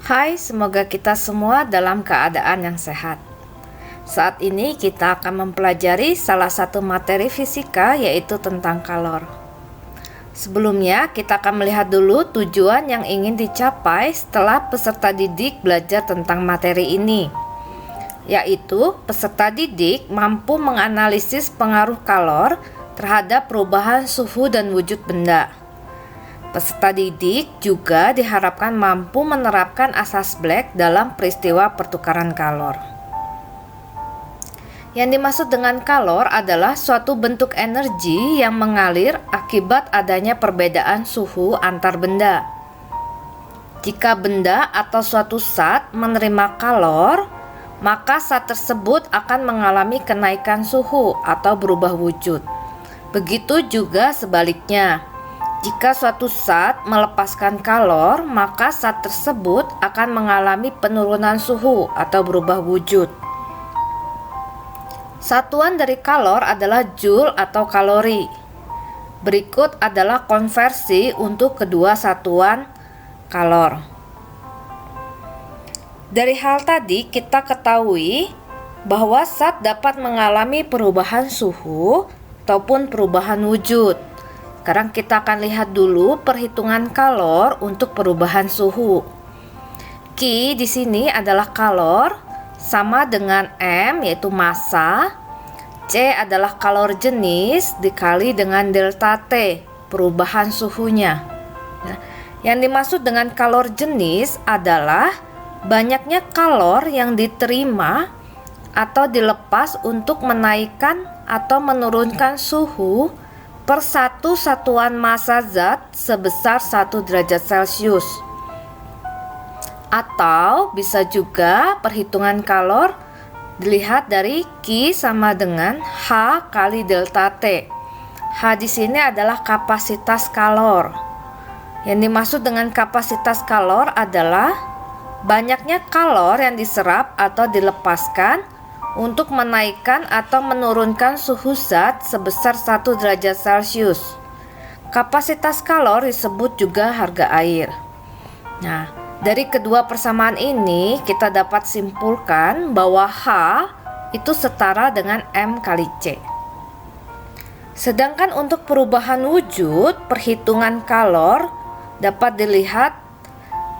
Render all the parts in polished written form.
Hai, semoga kita semua dalam keadaan yang sehat. Saat ini kita akan mempelajari salah satu materi fisika, yaitu tentang kalor. Sebelumnya, kita akan melihat dulu tujuan yang ingin dicapai setelah peserta didik belajar tentang materi ini, yaitu peserta didik mampu menganalisis pengaruh kalor terhadap perubahan suhu dan wujud benda. Peserta didik juga diharapkan mampu menerapkan asas Black dalam peristiwa pertukaran kalor. Yang dimaksud dengan kalor adalah suatu bentuk energi yang mengalir akibat adanya perbedaan suhu antar benda. Jika benda atau suatu zat menerima kalor, maka zat tersebut akan mengalami kenaikan suhu atau berubah wujud. Begitu juga sebaliknya. Jika suatu zat melepaskan kalor, maka zat tersebut akan mengalami penurunan suhu atau berubah wujud. Satuan dari kalor adalah joule atau kalori. Berikut adalah konversi untuk kedua satuan kalor. Dari hal tadi kita ketahui bahwa zat dapat mengalami perubahan suhu ataupun perubahan wujud. Sekarang kita akan lihat dulu perhitungan kalor untuk perubahan suhu. Q di sini adalah kalor sama dengan M yaitu massa. C adalah kalor jenis dikali dengan delta T perubahan suhunya. Nah, yang dimaksud dengan kalor jenis adalah banyaknya kalor yang diterima atau dilepas untuk menaikkan atau menurunkan suhu per satu satuan massa zat sebesar 1 derajat Celcius. Atau bisa juga perhitungan kalor dilihat dari Q sama dengan H kali delta T. H di sini adalah kapasitas kalor. Yang dimaksud dengan kapasitas kalor adalah banyaknya kalor yang diserap atau dilepaskan untuk menaikkan atau menurunkan suhu zat sebesar 1 derajat Celcius. Kapasitas kalor disebut juga harga air. Nah, dari kedua persamaan ini kita dapat simpulkan bahwa H itu setara dengan M kali C. Sedangkan untuk perubahan wujud, perhitungan kalor dapat dilihat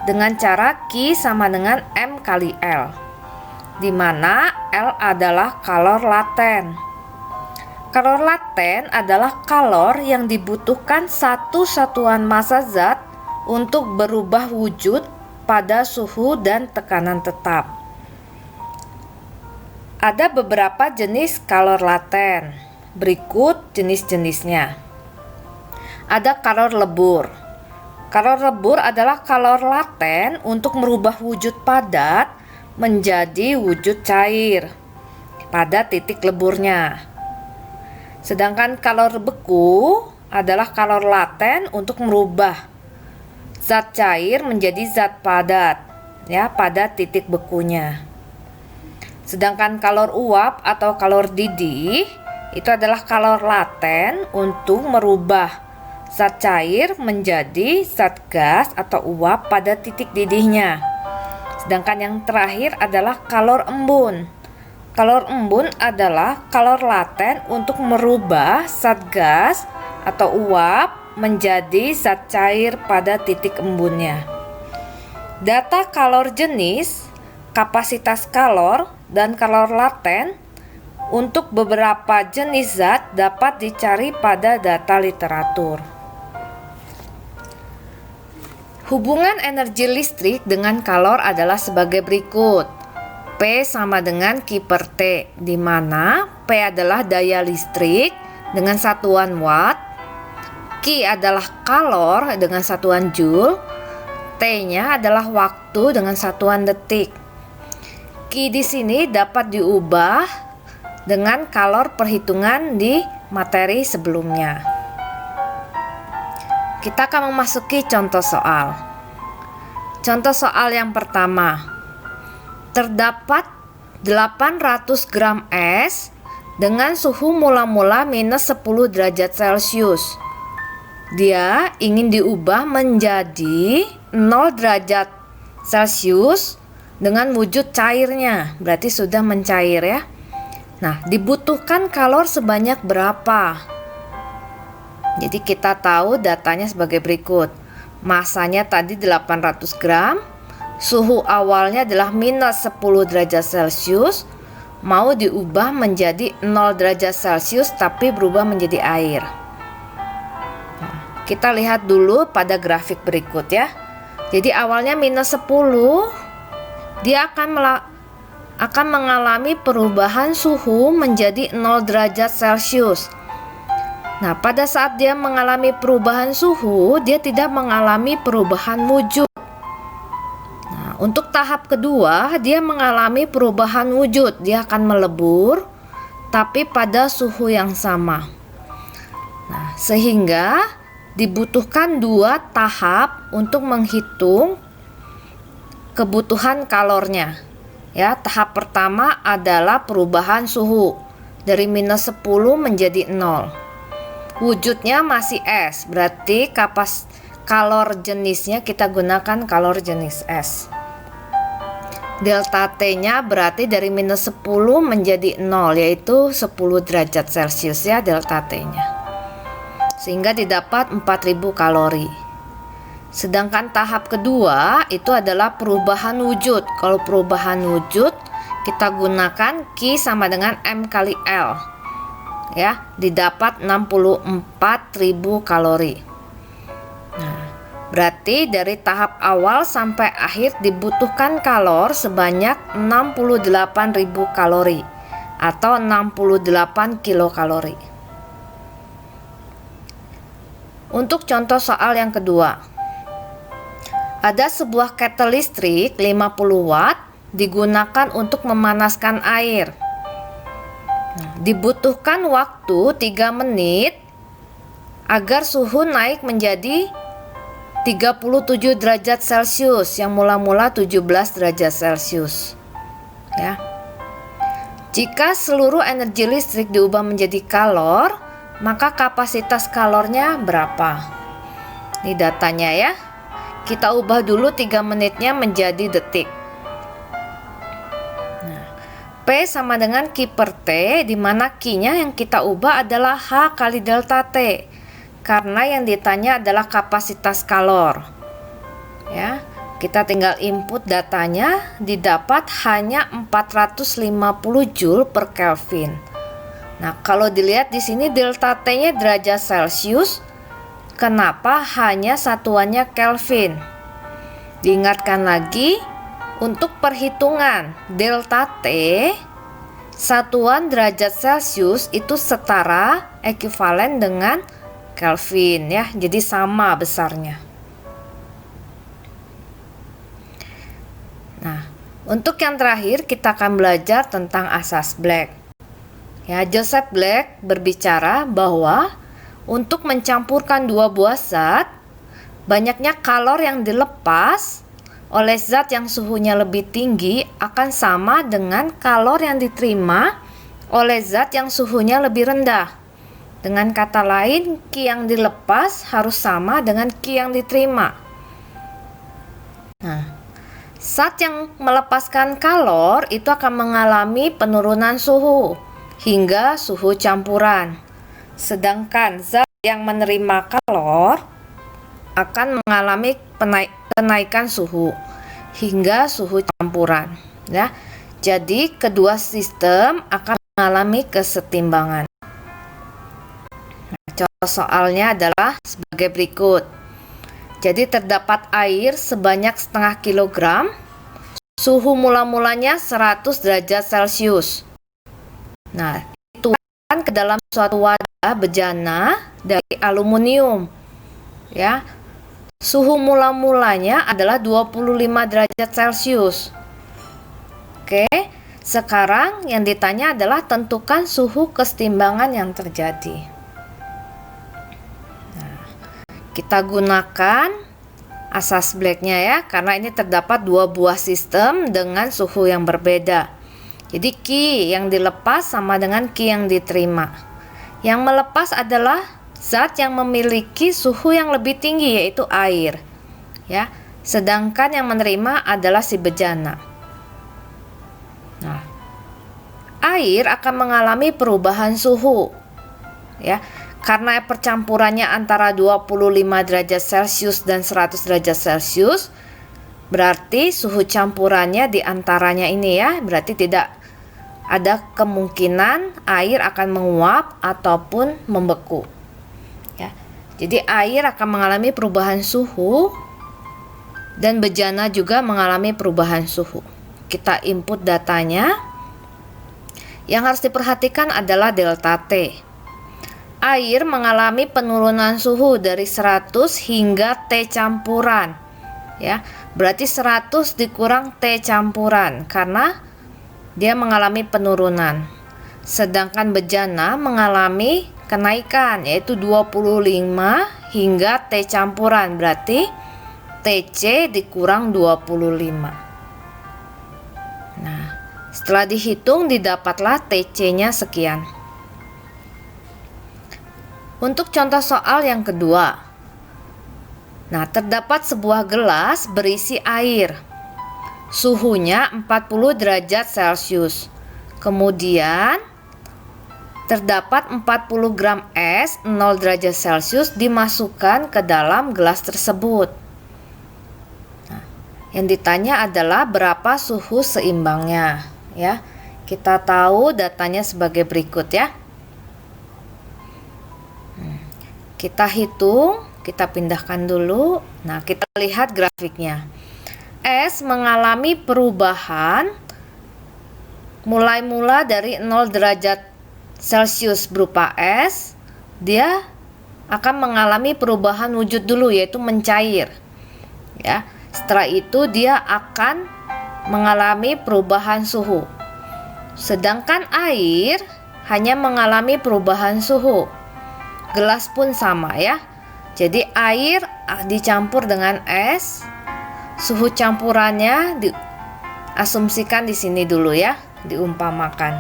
dengan cara Q sama dengan M kali L, di mana L adalah kalor laten. Kalor laten adalah kalor yang dibutuhkan satu satuan massa zat untuk berubah wujud pada suhu dan tekanan tetap. Ada beberapa jenis kalor laten. Berikut jenis-jenisnya. Ada kalor lebur. Kalor lebur adalah kalor laten untuk merubah wujud padat menjadi wujud cair pada titik leburnya. Sedangkan kalor beku adalah kalor laten untuk merubah zat cair menjadi zat padat pada titik bekunya. Sedangkan kalor uap atau kalor didih itu adalah kalor laten untuk merubah zat cair menjadi zat gas atau uap pada titik didihnya. Sedangkan yang terakhir adalah kalor embun. Kalor embun adalah kalor laten untuk merubah zat gas atau uap menjadi zat cair pada titik embunnya. Data kalor jenis, kapasitas kalor, dan kalor laten untuk beberapa jenis zat dapat dicari pada data literatur. Hubungan energi listrik dengan kalor adalah sebagai berikut. P sama dengan Q per T, di mana P adalah daya listrik dengan satuan watt, Q adalah kalor dengan satuan joule, T-nya adalah waktu dengan satuan detik. Q di sini dapat diubah dengan kalor perhitungan di materi sebelumnya. Kita akan memasuki contoh soal. Contoh soal yang pertama. Terdapat 800 gram es dengan suhu mula-mula minus 10 derajat Celcius. Dia ingin diubah menjadi 0 derajat Celcius dengan wujud cairnya, berarti sudah mencair ya. Nah, dibutuhkan kalor sebanyak berapa? Jadi kita tahu datanya sebagai berikut. Masanya tadi 800 gram, suhu awalnya adalah minus 10 derajat Celcius, mau diubah menjadi 0 derajat Celcius tapi berubah menjadi air. Nah, kita lihat dulu pada grafik berikut ya. Jadi awalnya minus 10, dia akan mengalami perubahan suhu menjadi 0 derajat Celcius. Nah, pada saat dia mengalami perubahan suhu, dia tidak mengalami perubahan wujud. Nah, untuk tahap kedua, dia mengalami perubahan wujud. Dia akan melebur, tapi pada suhu yang sama. Nah, sehingga dibutuhkan 2 tahap untuk menghitung kebutuhan kalornya. Ya, tahap pertama adalah perubahan suhu dari minus 10 menjadi 0. Wujudnya masih es, berarti kalor jenisnya kita gunakan kalor jenis es. Delta T-nya berarti dari minus 10 menjadi 0, yaitu 10 derajat Celcius ya delta T-nya. Sehingga didapat 4000 kalori. Sedangkan tahap kedua itu adalah perubahan wujud. Kalau perubahan wujud kita gunakan Q sama dengan M kali L. Ya, didapat 64.000 kalori. Nah, berarti dari tahap awal sampai akhir dibutuhkan kalor sebanyak 68.000 kalori atau 68 kilokalori. Untuk contoh soal yang kedua, ada sebuah ketel listrik 50 watt digunakan untuk memanaskan air. Dibutuhkan waktu 3 menit agar suhu naik menjadi 37 derajat Celcius yang mula-mula 17 derajat Celcius. Ya. Jika seluruh energi listrik diubah menjadi kalor, maka kapasitas kalornya berapa? Ini datanya ya. Kita ubah dulu 3 menitnya menjadi detik. Nah, P sama dengan Q per T, di mana Q-nya yang kita ubah adalah H kali delta T. Karena yang ditanya adalah kapasitas kalor. Ya, kita tinggal input datanya, didapat hanya 450 Joule per Kelvin. Nah, kalau dilihat di sini delta T-nya derajat Celcius, kenapa hanya satuannya Kelvin? Diingatkan lagi, untuk perhitungan delta T, satuan derajat Celcius itu setara ekuivalen dengan Kelvin ya, jadi sama besarnya. Nah, untuk yang terakhir kita akan belajar tentang asas Black. Ya, Joseph Black berbicara bahwa untuk mencampurkan 2 buah zat, banyaknya kalor yang dilepas oleh zat yang suhunya lebih tinggi akan sama dengan kalor yang diterima oleh zat yang suhunya lebih rendah. Dengan kata lain, Q yang dilepas harus sama dengan Q yang diterima. Nah, zat yang melepaskan kalor itu akan mengalami penurunan suhu hingga suhu campuran. Sedangkan zat yang menerima kalor akan mengalami kenaikan suhu hingga suhu campuran. Ya, jadi kedua sistem akan mengalami kesetimbangan. Nah, contoh soalnya adalah sebagai berikut. Jadi terdapat air sebanyak setengah kilogram, suhu mula-mulanya 100 derajat Celcius. Nah, dituangkan ke dalam suatu wadah bejana dari aluminium. Ya. Suhu mula-mulanya adalah 25 derajat Celcius. Oke, sekarang yang ditanya adalah tentukan suhu kesetimbangan yang terjadi. Nah, kita gunakan asas Black-nya ya, karena ini terdapat 2 buah sistem dengan suhu yang berbeda. Jadi Q yang dilepas sama dengan Q yang diterima. Yang melepas adalah zat yang memiliki suhu yang lebih tinggi, yaitu air. Ya, sedangkan yang menerima adalah si bejana. Nah, air akan mengalami perubahan suhu, ya, karena percampurannya antara 25 derajat Celcius dan 100 derajat Celcius. Berarti suhu campurannya di antaranya ini ya, berarti tidak ada kemungkinan air akan menguap ataupun membeku. Ya. Jadi air akan mengalami perubahan suhu dan bejana juga mengalami perubahan suhu. Kita input datanya. Yang harus diperhatikan adalah delta T. Air mengalami penurunan suhu dari 100 hingga T campuran. Ya, berarti 100 dikurang T campuran karena dia mengalami penurunan. Sedangkan bejana mengalami kenaikan yaitu 25 hingga T campuran, berarti TC dikurang 25. Nah, setelah dihitung didapatlah TC-nya sekian. Untuk contoh soal yang kedua. Nah, terdapat sebuah gelas berisi air. Suhunya 40 derajat Celcius. Kemudian terdapat 40 gram es 0 derajat Celcius dimasukkan ke dalam gelas tersebut. Nah, yang ditanya adalah berapa suhu seimbangnya, ya. Kita tahu datanya sebagai berikut ya. Kita hitung. Kita pindahkan dulu. Nah, kita lihat grafiknya. Es mengalami perubahan mulai dari 0 derajat Celcius berupa es. Dia akan mengalami perubahan wujud dulu yaitu mencair. Ya, setelah itu dia akan mengalami perubahan suhu. Sedangkan air hanya mengalami perubahan suhu. Gelas pun sama ya. Jadi air dicampur dengan es, suhu campurannya diasumsikan di sini dulu ya, diumpamakan.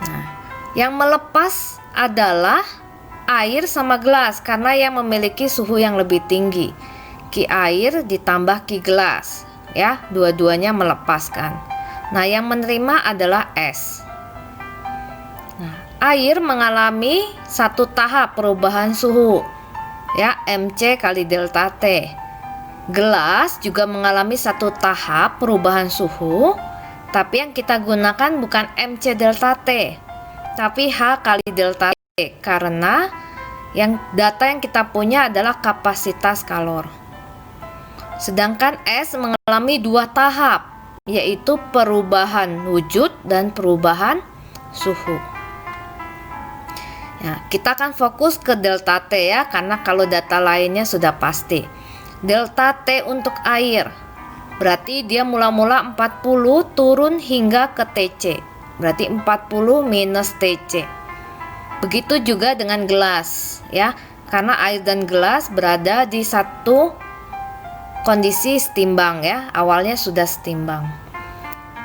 Nah, yang melepas adalah air sama gelas karena yang memiliki suhu yang lebih tinggi. Ki air ditambah ki gelas, ya, dua-duanya melepaskan. Nah, yang menerima adalah es. Air mengalami satu tahap perubahan suhu, ya, MC kali delta T. Gelas juga mengalami satu tahap perubahan suhu, tapi yang kita gunakan bukan MC delta T, tapi H kali delta T, karena data yang kita punya adalah kapasitas kalor. Sedangkan es mengalami dua tahap, yaitu perubahan wujud dan perubahan suhu. Ya, kita akan fokus ke delta T ya, karena kalau data lainnya sudah pasti. Delta T untuk air, berarti dia mula-mula 40 turun hingga ke TC, berarti 40 minus TC. Begitu juga dengan gelas ya, karena air dan gelas berada di satu kondisi setimbang ya, awalnya sudah setimbang.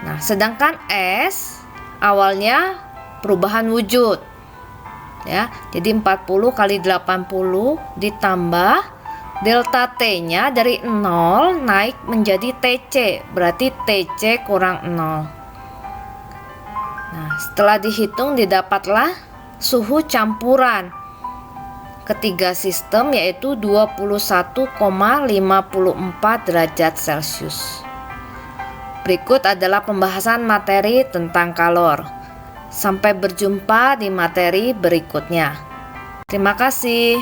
Nah, sedangkan es awalnya perubahan wujud. Ya, jadi 40 kali 80 ditambah delta T-nya dari 0 naik menjadi TC, berarti TC kurang 0. Nah, setelah dihitung didapatlah suhu campuran ketiga sistem yaitu 21,54 derajat Celcius. Berikut adalah pembahasan materi tentang kalor. Sampai berjumpa di materi berikutnya. Terima kasih.